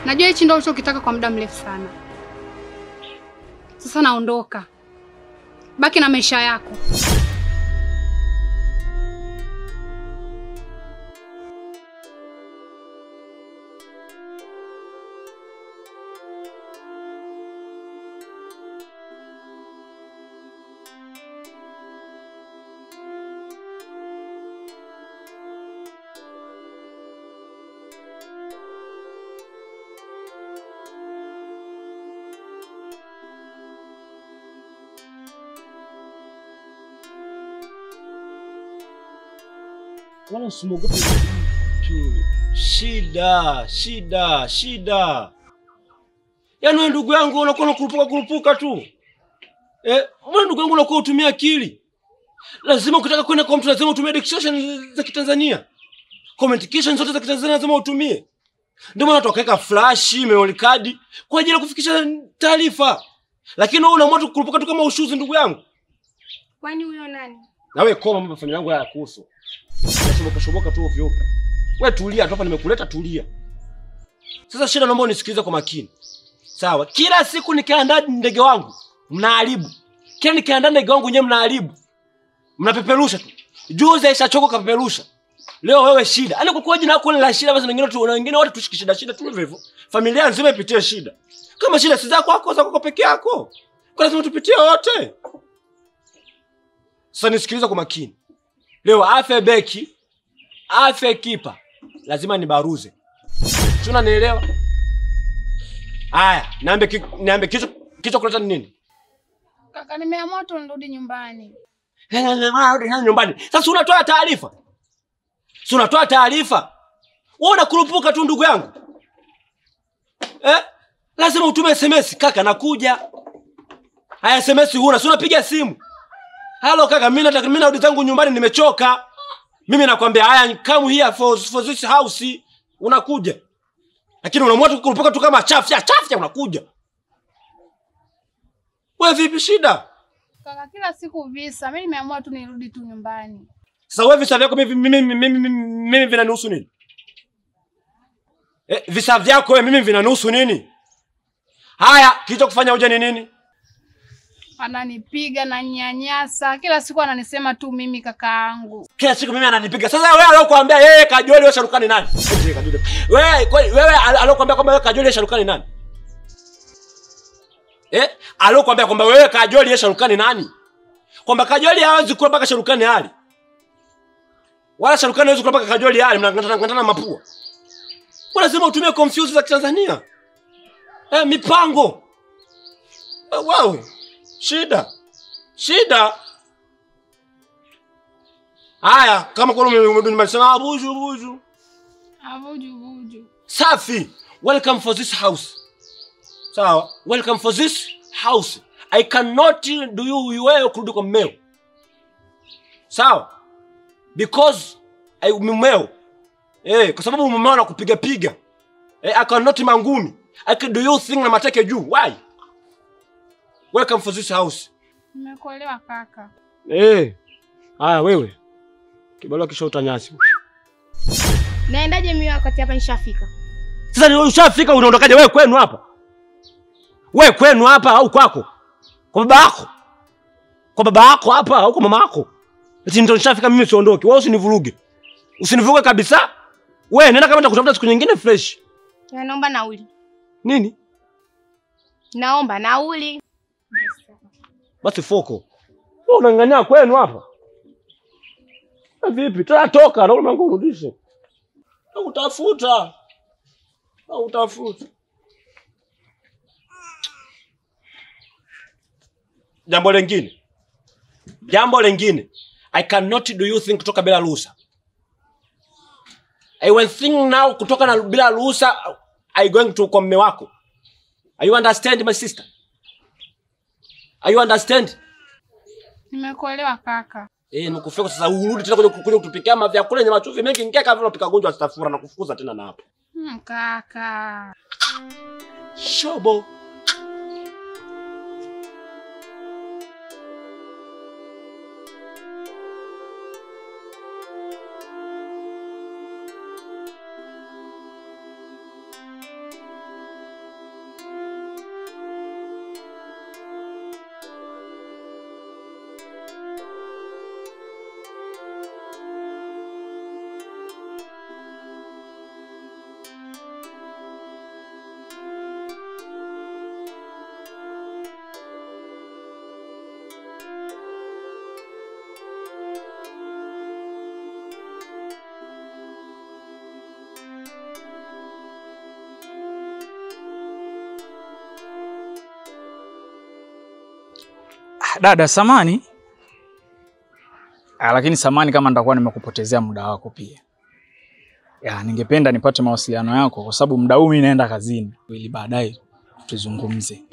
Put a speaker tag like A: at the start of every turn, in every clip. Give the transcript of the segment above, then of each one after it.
A: Najua hichi ndio ulichokitaka kwa muda mrefu sana. Sasa naondoka. Baki na maisha yako.
B: Wala usimwogope mtu. Shida. Yaani wewe ndugu yangu unakuwa kurupuka tu. Wewe ndugu yangu unakuwa utumia akili. Lazima ukitaka kwenda kwa mtu lazima utumie dictation za Kitanzania. Communication zote za Kitanzania lazima utumie. Ndio maana tukaweka flash, memory card kwa ajili ya kufikisha taarifa. Lakini wewe unaamua kurupuka tu kama ushuzi ndugu yangu.
A: Kwani huyo nani?
B: Na wewe koma mambo familia yangu haya kuhusu. Shoboka tu ovyo. Wewe tulia tu hapa nimekuleta tulia. Sasa shida naomba unisikilize kwa makini. Sawa? Kila siku nikiandaa ndege wangu mnaharibu. Kila nikiandaa ndege wangu nyewe mnaharibu. Mnapeperusha tu. Juzi Aisha Choko kapeperusha. Leo wewe shida. Yaani kwa jina lako la shida basi wengine wote tushike shida tu hivyo. Familia nzima ipitie shida. Kama shida si zako za kwako peke yako. Kwa lazima tupitie wote. Sasa nisikilize kwa makini. Leo afe beki, afe kipa. Lazima nibaruze. Si unanielewa? Haya, niambe kicho kuleta nini?
A: Kaka nimeamua tu nirudi nyumbani.
B: Nyumbani. Sasa unatoa taarifa. Si unatoa taarifa. Wewe unakurupuka tu ndugu yangu. Lazima utume SMS, kaka nakuja. Haya SMS huna, si unapiga simu. Hello kaka, mimi narudi zangu nyumbani nimechoka. Mimi nakwambia haya come here for this house. Unakuja. Lakini unaamua tu kurupuka tu kama chafya unakuja. Wewe vipi shida?
A: Kaka kila siku visa, mimi nimeamua tu nirudi tu nyumbani.
B: Sasa wewe visa vyako mimi vinanihusu nini? Visa vyako wewe mimi vinanihusu nini? Haya, kicho kufanya uje ni nini?
A: Ananipiga na nyanyasa. Kila siku ananisema tu mimi kakaangu.
B: Kila siku mimi ananipiga. Sasa wewe alokuambia yeye Kajoli wewe Sharukani nani? Wewe alokuambia kwamba wewe Kajoli Sharukani nani? Alokuambia kwamba wewe Kajoli yeye Sharukani nani? Kwamba Kajoli hawezi kula mpaka Sharukani hali. Wala Sharukani hawezi kula mpaka Kajoli hali, mnang'atana mapua. Kwa lazima utumie confuse za Tanzania. Mipango. Wow. Shida. Haya, kama kwa umesema abuju. Safi. Welcome for this house. Sawa. Welcome for this house. I cannot do you wewe kurudi kwa mmeo. Sawa. Because mmeo. Kwa sababu mmeo anakupiga. I cannot mangumi. I can do you thing na mateke juu. Why? Welcome for this house.
A: Nimekuelewa kaka.
B: Haya wewe. Kibalua kisha utanyasi.
C: Naendaje mimi wakati hapa nishafika?
B: Sasa ni ushafika unaondokaje wewe kwenu hapa? Wewe kwenu hapa au kwako? Kwa baba yako? Kwa baba yako hapa au kwa mama yako? Eti ndio nishafika mimi siondoke. Wewe usinivuruge. Usinivuruge kabisa. Wewe nenda kama nitakutafuta siku nyingine fresh.
C: Naomba nauli.
B: Nini?
C: Naomba nauli.
B: Basi foko. Wewe unang'ania kwenu hapa? Vipi? Toka na mlango urudishe. Utafuta. Jambo lingine. I cannot do you think kutoka bila ruhusa. I will think now kutoka na bila ruhusa I going to kwa mume wako. Are you understand my sister? Are you understand?
A: Nimekuelewa kaka.
B: Nikufika sasa urudi tena kuja kutupikia vyakula yenye machuvi mengi ngeka vile unapika gonjwa stafura na kufukuza tena na hapo.
A: Kaka.
B: Shobo.
D: Dada samani. Lakini samani kama nitakuwa nimekupotezea muda wako pia. Ningependa nipate mawasiliano yako kwa sababu muda huu mimi naenda kazini ili baadaye tuzungumze.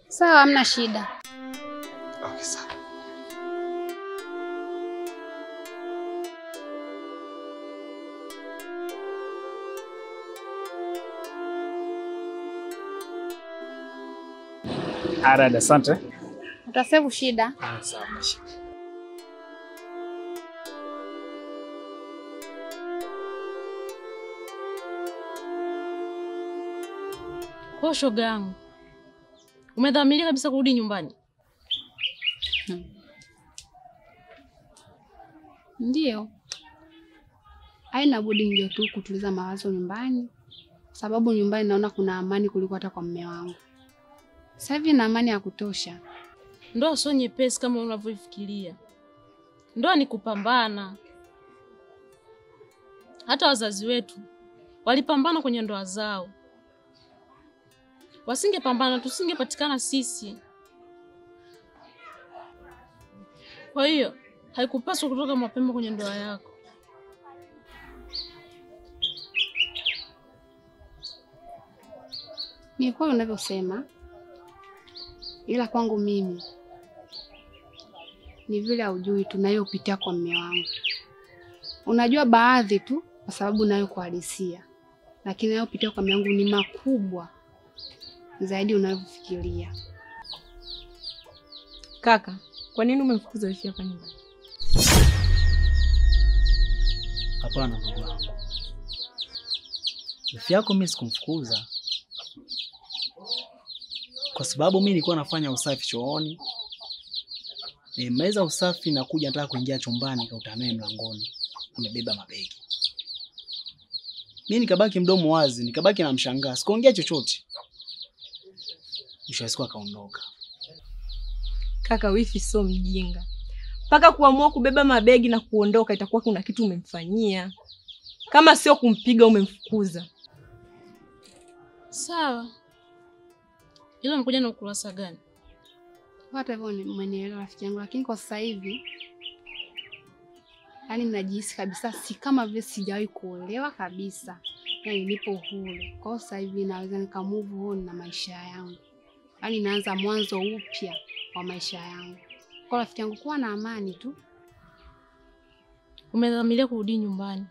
A: Sawa, hamna shida.
D: Okay, sawa. Dada, asante.
A: Utasevu shida.
D: Sawa, mashi.
E: Kwa shoga yangu, umedhamiria kabisa kurudi nyumbani?
A: Ndio. Haina budi ndio tu kutuliza mawazo nyumbani. Sababu nyumbani naona kuna amani kuliko hata kwa mume wangu. Sasa hivi na amani ya kutosha.
E: Ndoa sio nyepesi kama unavyofikiria. Ndoa ni kupambana. Hata wazazi wetu walipambana kwenye ndoa zao. Wasingepambana tusingepatikana sisi. Kwa hiyo haikupaswa kutoka mapema kwenye ndoa yako.
A: Ni kweli unavyosema. Ila kwangu mimi ni vile haujui tunayopitia kwa mume wangu. Unajua baadhi tu kwa sababu nayo kuhalisia. Lakini nayopitia kwa mume wangu ni makubwa zaidi unavyofikiria.
C: Kaka, kwa nini umemfukuza wifi hapa nyumbani?
F: Hapana ndugu yangu. Wifi yako mimi sikumfukuza. Kwa sababu mimi nilikuwa nafanya usafi chooni. Nimemaliza usafi na kuja nataka kuingia chumbani kautanaye mlangoni. Nimebeba mabegi. Mimi nikabaki mdomo wazi, nikabaki na mshangaa. Sikuongea chochote. Mwisho wa siku akaondoka.
C: Kaka, wifi sio mjinga. Paka kuamua kubeba mabegi na kuondoka itakuwa kuna kitu umemfanyia. Kama sio kumpiga umemfukuza.
E: Sawa. Ila unakuja na ukurasa gani?
A: Hata hivyo umenielewa rafiki yangu, lakini kwa sasa hivi yani najihisi kabisa si kama vile sijawahi kuolewa kabisa. Yani nipo huru. Kwa sasa hivi naweza nikamove on na maisha yangu. Yani naanza mwanzo upya wa maisha yangu. Kwa rafiki yangu kuwa na amani tu.
E: Umedhamiria kurudi nyumbani?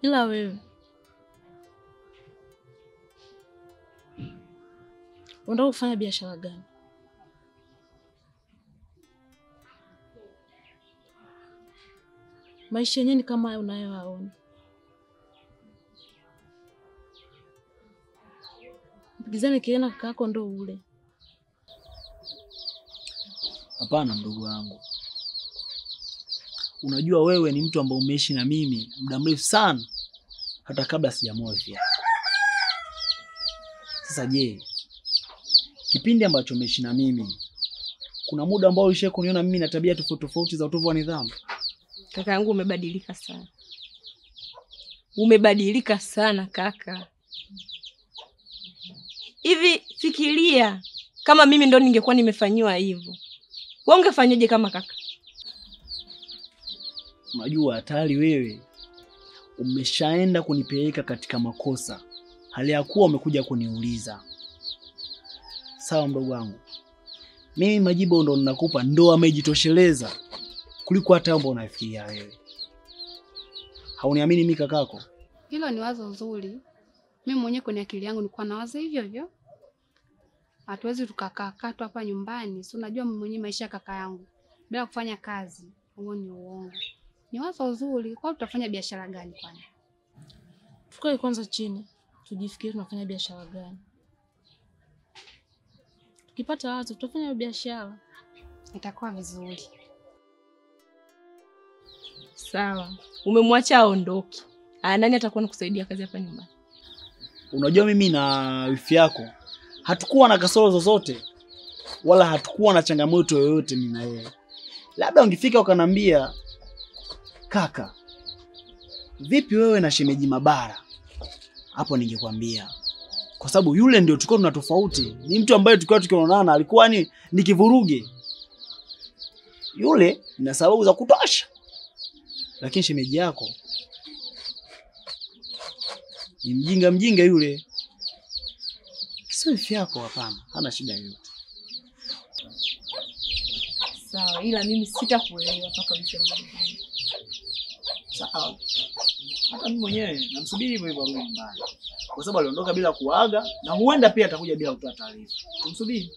E: Ila wewe unataka kufanya biashara gani? Maisha yenyewe ni kama haya unayoyaona. Mpigizane kiena kaka yako ndo ule.
F: Hapana ndugu wangu. Unajua wewe ni mtu ambaye umeishi na mimi muda mrefu sana hata kabla sijamoa wifi yako. Sasa je, kipindi ambacho umeishi na mimi kuna muda ambao ulishawahi kuniona mimi na tabia tofauti za utovu wa nidhamu?
C: Kaka yangu umebadilika sana. Umebadilika sana kaka. Hivi fikiria kama mimi ndo ningekuwa nimefanyiwa hivyo. Wewe ungefanyaje kama kaka?
F: Unajua hatari wewe. Umeshaenda kunipeleka katika makosa. Hali ya kuwa umekuja kuniuliza. Sawa mdogo wangu. Mimi majibu ndo ninakupa ndo amejitosheleza kuliko hata mambo unafikiria wewe. Hauniamini mimi kakako?
A: Hilo ni wazo nzuri. Mimi mwenyewe kwenye akili yangu nilikuwa nawaza hivyo hivyo. Hatuwezi tukakaa tu hapa nyumbani. Si unajua mimi mwenyewe maisha ya kaka yangu bila kufanya kazi. Huo ni uongo. Ni wazo nzuri. Kwa tutafanya biashara gani kwani?
E: Tukae kwanza chini. Tujifikirie tunafanya biashara gani. Tukipata wazo tutafanya biashara.
A: Itakuwa vizuri.
C: Sawa. Umemwacha aondoke. Nani atakuwa anakusaidia kazi hapa nyumbani?
F: Unajua mimi na wifi yako hatukuwa na kasoro zozote wala hatukuwa na changamoto yoyote mimi na yeye. Labda ungefika ukanambia, "Kaka, vipi wewe na shemeji Mabara? hapo ningekwambia. Kwa sababu yule ndio tulikuwa tuna tofauti. Ni mtu ambaye tulikuwa tukionana alikuwa ni kivuruge. Yule na sababu za kutosha. Lakini shemeji yako ni mjinga yule. Sio ifi yako, hapana. Hana shida yoyote.
C: Sawa, ila mimi sitakuelewa mpaka mseme.
F: Sawa. Hata mimi mwenyewe namsubiri hivyo arudi nyumbani. Kwa sababu aliondoka bila kuaga na huenda pia atakuja bila kutoa taarifa. Tumsubiri.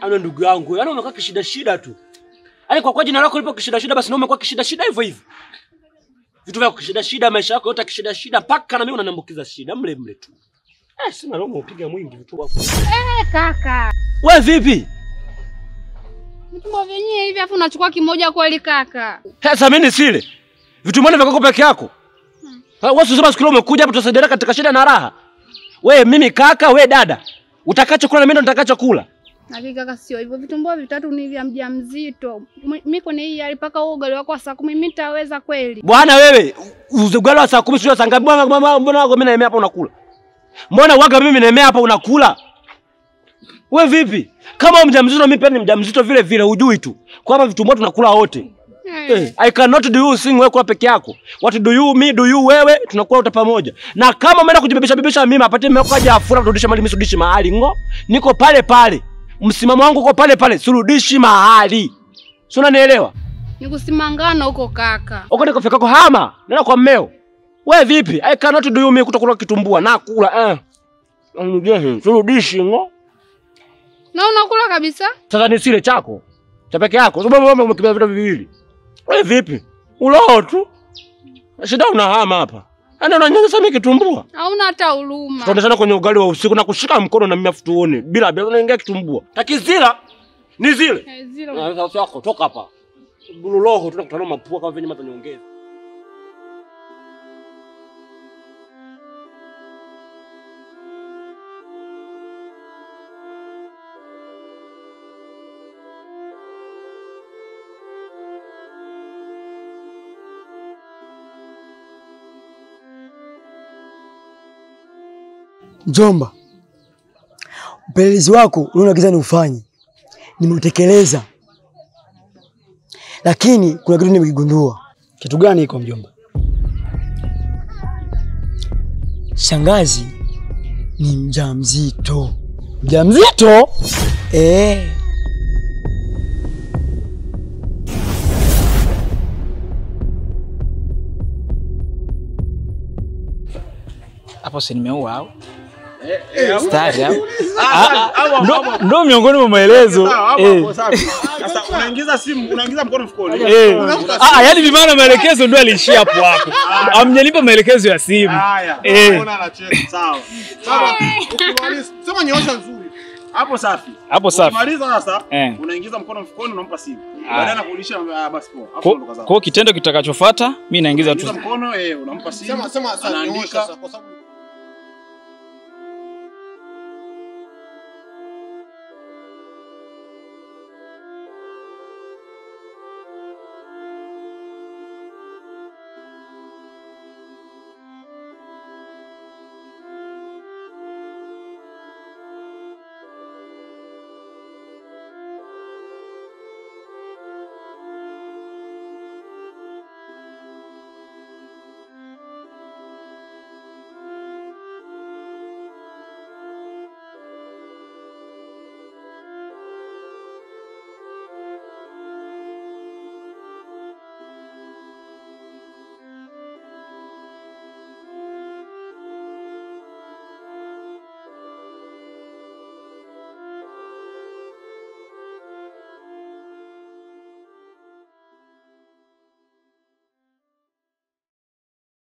B: Ana ndugu yangu, yaani unakaa kishida tu. Yaani kwa jina lako lipo kishida basi na umekuwa kishida hivyo hivyo. Vitu vya kishida maisha yako yote kishida paka na mimi unaniambukiza shida mle tu. Sina roho upiga mwingi vitu wako.
A: Kaka.
B: Wewe vipi?
A: Vitu vyenyewe hivi afu unachukua kimoja kweli kaka.
B: Sasa mimi sile. Vitu mbona vyako peke yako? Wewe usisema siku leo umekuja hapa tusaidiane katika shida na raha. Wewe mimi kaka, wewe dada. Utakachokula na mimi ndo nitakachokula.
A: Na kaka sio hivyo, vitumbua vitatu ni vya mjamzito. Mimi kwenye hii alipaka ugali wako wa saa 10 mimi nitaweza kweli?
B: Bwana wewe, ugali wa saa 10 sio saa ngapi? Mbona wako mimi naemea hapa unakula? Mbona waga mimi naemea hapa unakula? Wewe vipi? Kama mjamzito mimi pia ni mjamzito vile vile, hujui tu. Kwa hapa vitumbua tunakula wote. I cannot do you sing wewe kwa peke yako. What do you me do you wewe tunakula wote pamoja. Na kama umeenda kujibebesha mimi apate mimi kaja afura turudisha mali misudishi mahali niko pale. Msimamo wangu uko pale, surudishi mahali. Si unanielewa?
A: Nikusimangana huko kaka.
B: Uko nikofika kwako hama, nenda kwa mmeo. Wewe vipi? I cannot do you me kutokula kitumbua na kula surudishi
A: Na unakula kabisa?
B: Sasa ni sile chako. Cha peke yako. Sababu wewe umekibeba vitu viwili. Wewe vipi? Ulao tu. Shida unahama hapa. Ana unanyanyasa mimi kitumbua.
A: Hauna hata huruma.
B: Tunaendana kwenye ugali wa usiku na kushika mkono na mimi afu tuone. Bila unaingia kitumbua. Takizila ni zile.
A: Zile.
B: Sasa yako toka hapa. Bululoho tunakutana mapua kama venye matanyongeza.
G: Mjomba, upelelezi wako unaoagiza ni ufanye, nimeutekeleza. Lakini kuna kitu nimekigundua.
F: Kitu gani iko mjomba?
G: Shangazi ni mjamzito.
F: Mjamzito?
D: Hapo si nimeua au? Stari au? Ndo miongoni mwa maelezo.
H: Sasa unaingiza mkono mfukoni.
D: Yaani bimaana maelekezo ndo aliishia hapo. Amnyalipa maelekezo ya simu.
H: Haya, unaona anacheza sawa. Sawa, ukimaliza sema nyosha nzuri. Hapo safi.
D: Hapo safi.
H: Ukimaliza sasa
D: unaingiza
H: mkono mfukoni unampa simu. Baadaye anakurudishia basi poa. Hapo ndo kaza.
D: Kwa kitendo kitakachofuata mimi naingiza tu
H: mkono unampa simu. Sema anaandika kwa sababu